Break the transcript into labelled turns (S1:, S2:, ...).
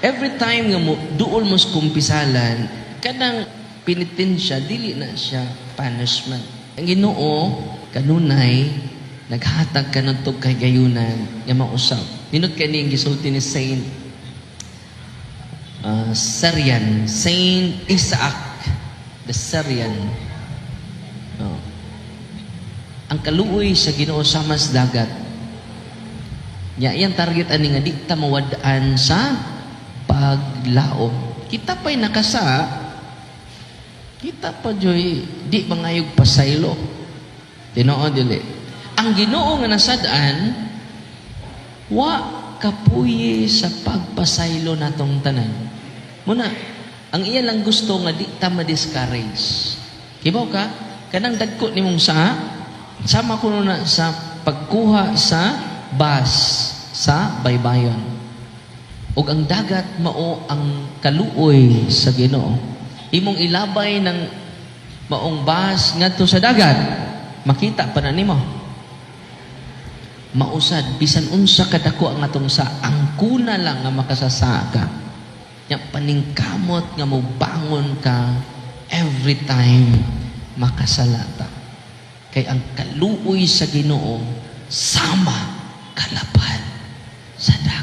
S1: Every time nga mo duol mo sa kumpisalan, kanang penitensya dili na siya punishment. Ang Ginoo kanunay naghatag ka ng kay gayunan nga mausap. Minut kani ang gisulti ni Saint Syrian, Saint Isaac the Syrian. No. Ang kaluoy sa Ginoo sama sa dagat. Nya iyang target ani nga di ta mawadaan sa paglaom. Kita pa'y nakasa, kita pa joy di mangayog pasaylo. Tinoo dili. Ang Ginoo nga nasadaan wa kapuyi sa pagpasaylo natong tanan. Muna, ang iya lang gusto nga di ta ma-discourage. Kibaw ka, kanang dagko nimong sama ko na sa pagkuha sa bus sa baybayon. Ug ang dagat mao ang kaluoy sa Ginoo. Imong ilabay ng maong bus ngadto sa dagat, makita pa na nimo. Mausad bisan unsa kadako ang atong sa angkuna lang nga makasasaka. Nya paningkamot nga mobangon ka every time makasalata. Kay ang kaluoy sa Ginoo sama kalapad sa dagat.